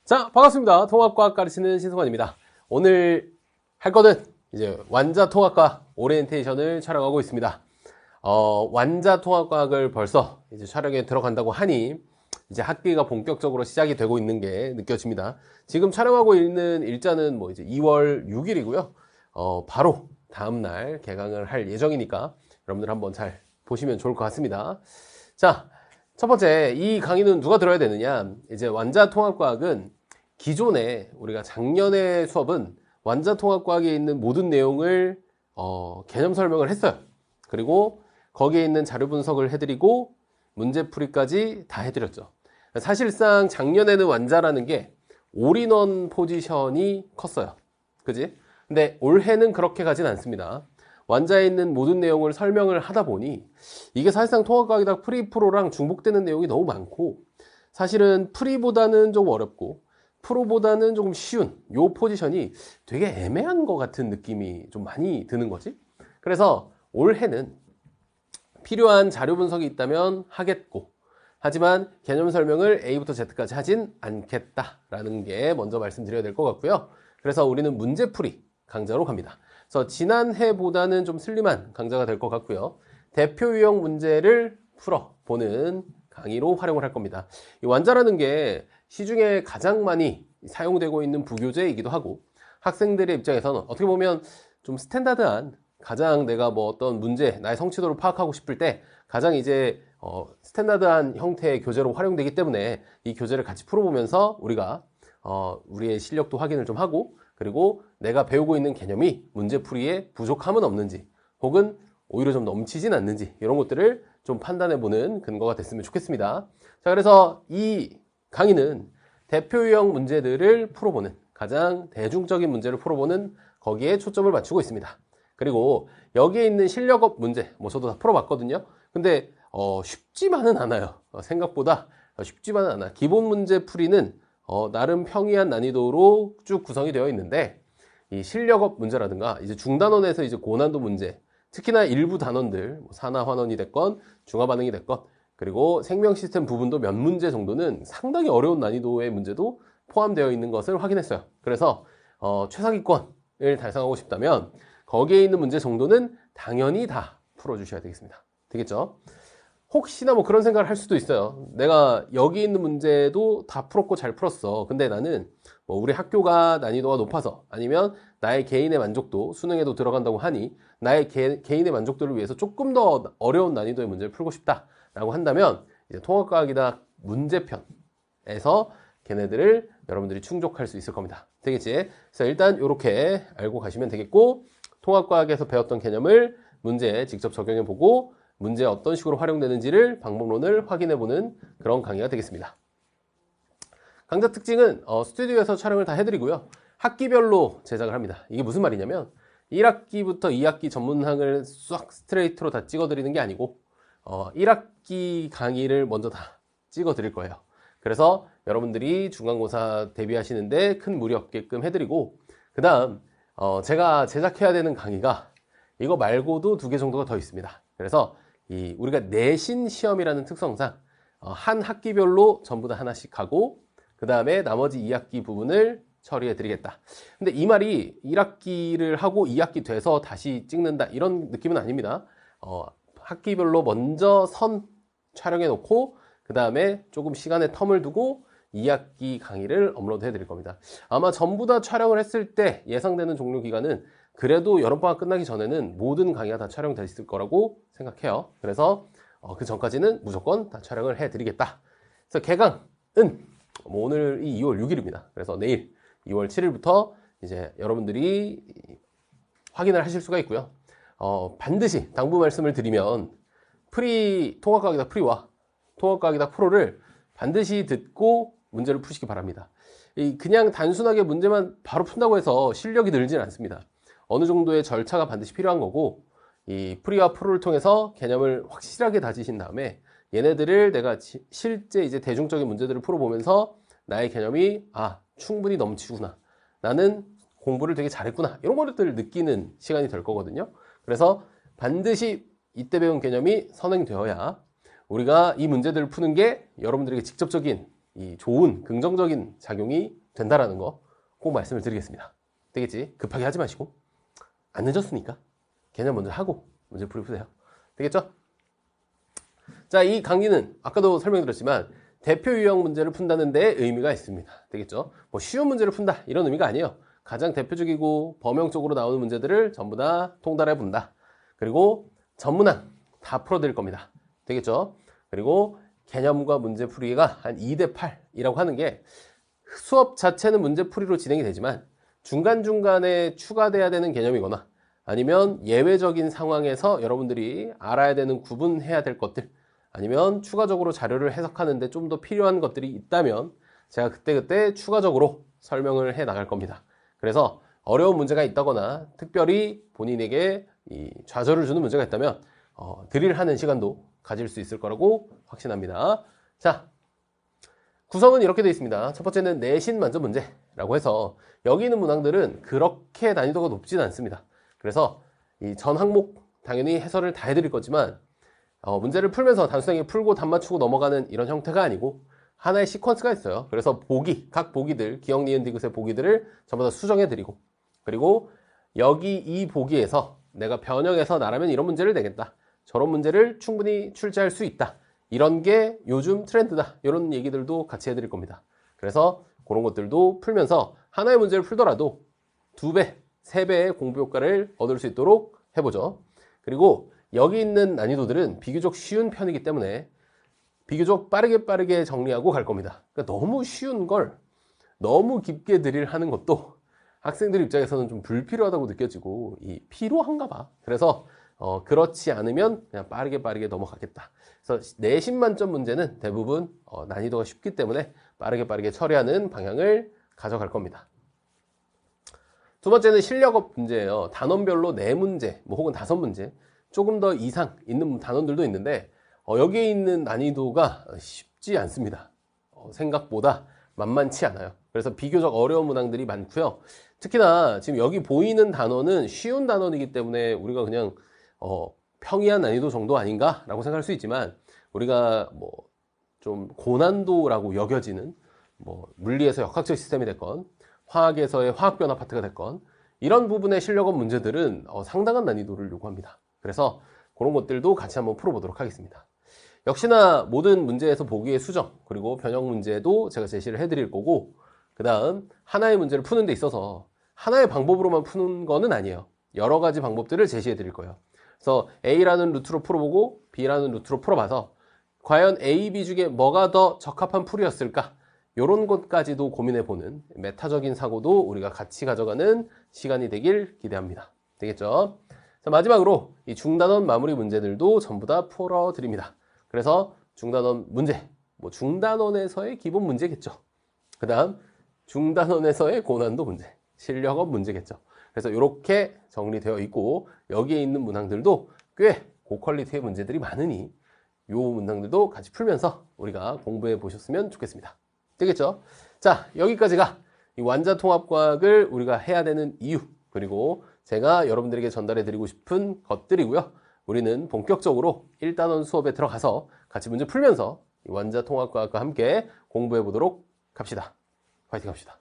자, 반갑습니다. 통합과학 가르치는 신승환입니다. 오늘 할 거는 이제 완자통합과학 오리엔테이션을 촬영하고 있습니다. 완자통합과학을 벌써 이제 촬영에 들어간다고 하니 이제 학기가 본격적으로 시작이 되고 있는 게 느껴집니다. 지금 촬영하고 있는 일자는 뭐 이제 2월 6일이고요. 바로 다음날 개강을 할 예정이니까 여러분들 한번 잘 보시면 좋을 것 같습니다. 자, 첫 번째, 이 강의는 누가 들어야 되느냐? 이제 완자통합과학은 기존에 우리가 작년에 수업은 완자통합과학에 있는 모든 내용을 개념 설명을 했어요. 그리고 거기에 있는 자료 분석을 해드리고 문제풀이까지 다 해드렸죠. 사실상 작년에는 완자라는 게 올인원 포지션이 컸어요. 그지? 근데 올해는 그렇게 가진 않습니다. 완자에 있는 모든 내용을 설명을 하다 보니 이게 사실상 통합과학이다 프리프로랑 중복되는 내용이 너무 많고, 사실은 프리보다는 좀 어렵고 프로보다는 조금 쉬운 요 포지션이 되게 애매한 것 같은 느낌이 좀 많이 드는 거지. 그래서 올해는 필요한 자료 분석이 있다면 하겠고, 하지만 개념 설명을 A부터 Z까지 하진 않겠다라는 게 먼저 말씀드려야 될 것 같고요. 그래서 우리는 문제풀이 강좌로 갑니다. 그래서 지난해보다는 좀 슬림한 강좌가 될 것 같고요. 대표 유형 문제를 풀어보는 강의로 활용을 할 겁니다. 이 완자라는 게 시중에 가장 많이 사용되고 있는 부교재이기도 하고, 학생들의 입장에서는 어떻게 보면 좀 스탠다드한, 가장 내가 뭐 어떤 문제, 나의 성취도를 파악하고 싶을 때 가장 이제 스탠다드한 형태의 교재로 활용되기 때문에 이 교재를 같이 풀어보면서 우리가 우리의 실력도 확인을 좀 하고, 그리고 내가 배우고 있는 개념이 문제풀이에 부족함은 없는지, 혹은 오히려 좀 넘치진 않는지, 이런 것들을 좀 판단해보는 근거가 됐으면 좋겠습니다. 자, 그래서 이 강의는 대표 유형 문제들을 풀어보는, 가장 대중적인 문제를 풀어보는 거기에 초점을 맞추고 있습니다. 그리고 여기에 있는 실력업 문제, 뭐 저도 다 풀어봤거든요. 근데 쉽지만은 않아요. 생각보다 쉽지만은 않아. 기본 문제 풀이는 나름 평이한 난이도로 쭉 구성이 되어 있는데, 이 실력업 문제라든가 이제 중단원에서 이제 고난도 문제, 특히나 일부 단원들, 뭐 산화 환원이 됐건 중화 반응이 됐건, 그리고 생명 시스템 부분도 몇 문제 정도는 상당히 어려운 난이도의 문제도 포함되어 있는 것을 확인했어요. 그래서 최상위권을 달성하고 싶다면 거기에 있는 문제 정도는 당연히 다 풀어주셔야 되겠습니다. 되겠죠? 혹시나 뭐 그런 생각을 할 수도 있어요. 내가 여기 있는 문제도 다 풀었고 잘 풀었어. 근데 나는 뭐 우리 학교가 난이도가 높아서, 아니면 나의 개인의 만족도, 수능에도 들어간다고 하니 나의 개인의 만족도를 위해서 조금 더 어려운 난이도의 문제를 풀고 싶다 라고 한다면 이제 통합과학이다 문제편에서 걔네들을 여러분들이 충족할 수 있을 겁니다. 되겠지? 그래서 일단 이렇게 알고 가시면 되겠고, 통합과학에서 배웠던 개념을 문제에 직접 적용해보고 문제에 어떤 식으로 활용되는지를 방법론을 확인해보는 그런 강의가 되겠습니다. 강좌 특징은 스튜디오에서 촬영을 다 해드리고요. 학기별로 제작을 합니다. 이게 무슨 말이냐면 1학기부터 2학기 전문항을 싹 스트레이트로 다 찍어드리는 게 아니고 1학기 강의를 먼저 다 찍어드릴 거예요. 그래서 여러분들이 중간고사 대비하시는데 큰 무리 없게끔 해드리고, 그 다음 제가 제작해야 되는 강의가 이거 말고도 2개 정도가 더 있습니다. 그래서 우리가 내신 시험이라는 특성상 한 학기별로 전부 다 하나씩 하고, 그 다음에 나머지 2학기 부분을 처리해 드리겠다. 근데 이 말이 1학기를 하고 2학기 돼서 다시 찍는다 이런 느낌은 아닙니다. 학기별로 먼저 촬영해 놓고 그 다음에 조금 시간의 텀을 두고 2학기 강의를 업로드 해 드릴 겁니다. 아마 전부 다 촬영을 했을 때 예상되는 종료 기간은 그래도 여름방학 끝나기 전에는 모든 강의가 다 촬영돼 있을 거라고 생각해요. 그래서 그 전까지는 무조건 다 촬영을 해 드리겠다. 그래서 개강은 오늘이 2월 6일입니다. 그래서 내일 2월 7일부터 이제 여러분들이 확인을 하실 수가 있고요. 반드시 당부 말씀을 드리면 통합과학이다 프리와 통합과학이다 프로를 반드시 듣고 문제를 푸시기 바랍니다. 그냥 단순하게 문제만 바로 푼다고 해서 실력이 늘지는 않습니다. 어느 정도의 절차가 반드시 필요한 거고, 이 프리와 프로를 통해서 개념을 확실하게 다지신 다음에 얘네들을 내가 실제 이제 대중적인 문제들을 풀어보면서 나의 개념이 충분히 넘치구나, 나는 공부를 되게 잘했구나, 이런 것들을 느끼는 시간이 될 거거든요. 그래서 반드시 이때 배운 개념이 선행되어야 우리가 이 문제들을 푸는 게 여러분들에게 직접적인 이 좋은 긍정적인 작용이 된다라는 거 꼭 말씀을 드리겠습니다. 되겠지? 급하게 하지 마시고 안 늦었으니까 개념 먼저 하고 문제 풀이푸세요. 되겠죠? 자, 이 강의는 아까도 설명드렸지만 대표 유형 문제를 푼다는 데 의미가 있습니다. 되겠죠? 뭐 쉬운 문제를 푼다 이런 의미가 아니에요. 가장 대표적이고 범용적으로 나오는 문제들을 전부 다 통달해 본다. 그리고 전문항 다 풀어드릴 겁니다. 되겠죠? 그리고 개념과 문제 풀이가 한 2대 8이라고 하는 게 수업 자체는 문제 풀이로 진행이 되지만 중간중간에 추가돼야 되는 개념이거나 아니면 예외적인 상황에서 여러분들이 알아야 되는 구분해야 될 것들 아니면 추가적으로 자료를 해석하는데 좀 더 필요한 것들이 있다면 제가 그때그때 추가적으로 설명을 해 나갈 겁니다. 그래서 어려운 문제가 있다거나 특별히 본인에게 이 좌절을 주는 문제가 있다면 드릴하는 시간도 가질 수 있을 거라고 확신합니다. 자, 구성은 이렇게 되어 있습니다. 첫 번째는 내신 만점 문제라고 해서 여기 있는 문항들은 그렇게 난이도가 높지는 않습니다. 그래서 이 전 항목 당연히 해설을 다 해드릴 거지만 문제를 풀면서 단순하게 풀고 답 맞추고 넘어가는 이런 형태가 아니고 하나의 시퀀스가 있어요. 그래서 각 보기들, 기억, 니은, 디귿의 보기들을 전부 다 수정해드리고 그리고 여기 이 보기에서 내가 변형해서 나라면 이런 문제를 내겠다. 저런 문제를 충분히 출제할 수 있다. 이런 게 요즘 트렌드다. 이런 얘기들도 같이 해드릴 겁니다. 그래서 그런 것들도 풀면서 하나의 문제를 풀더라도 2배, 3배의 공부 효과를 얻을 수 있도록 해보죠. 그리고 여기 있는 난이도들은 비교적 쉬운 편이기 때문에 비교적 빠르게 정리하고 갈 겁니다. 그러니까 너무 쉬운 걸 너무 깊게 드릴하는 것도 학생들 입장에서는 좀 불필요하다고 느껴지고 피로한가 봐. 그래서 그렇지 않으면 그냥 빠르게 넘어가겠다. 그래서 내신 만점 문제는 대부분 난이도가 쉽기 때문에 빠르게 처리하는 방향을 가져갈 겁니다. 두 번째는 실력업 문제예요. 단원별로 4문제, 뭐 혹은 5문제, 조금 더 이상 있는 단원들도 있는데 여기에 있는 난이도가 쉽지 않습니다. 생각보다 만만치 않아요. 그래서 비교적 어려운 문항들이 많고요. 특히나 지금 여기 보이는 단원은 쉬운 단원이기 때문에 우리가 그냥 평이한 난이도 정도 아닌가 라고 생각할 수 있지만 우리가 뭐 좀 고난도라고 여겨지는 뭐 물리에서 역학적 시스템이 됐건 화학에서의 화학 변화 파트가 됐건 이런 부분의 실력업 문제들은 상당한 난이도를 요구합니다. 그래서 그런 것들도 같이 한번 풀어보도록 하겠습니다. 역시나 모든 문제에서 보기의 수정 그리고 변형 문제도 제가 제시를 해드릴 거고 그 다음 하나의 문제를 푸는 데 있어서 하나의 방법으로만 푸는 거는 아니에요. 여러 가지 방법들을 제시해 드릴 거예요. 그래서 A라는 루트로 풀어보고 B라는 루트로 풀어봐서 과연 A, B 중에 뭐가 더 적합한 풀이였을까? 이런 것까지도 고민해보는 메타적인 사고도 우리가 같이 가져가는 시간이 되길 기대합니다. 되겠죠? 자, 마지막으로 이 중단원 마무리 문제들도 전부 다 풀어드립니다. 그래서 중단원 문제, 뭐 중단원에서의 기본 문제겠죠. 그 다음 중단원에서의 고난도 문제, 실력업 문제겠죠. 그래서 이렇게 정리되어 있고 여기에 있는 문항들도 꽤 고퀄리티의 문제들이 많으니 이 문항들도 같이 풀면서 우리가 공부해 보셨으면 좋겠습니다. 되겠죠? 자, 여기까지가 이 완자통합과학을 우리가 해야 되는 이유 그리고 제가 여러분들에게 전달해 드리고 싶은 것들이고요. 우리는 본격적으로 1단원 수업에 들어가서 같이 문제 풀면서 이 완자통합과학과 함께 공부해 보도록 합시다. 화이팅 합시다.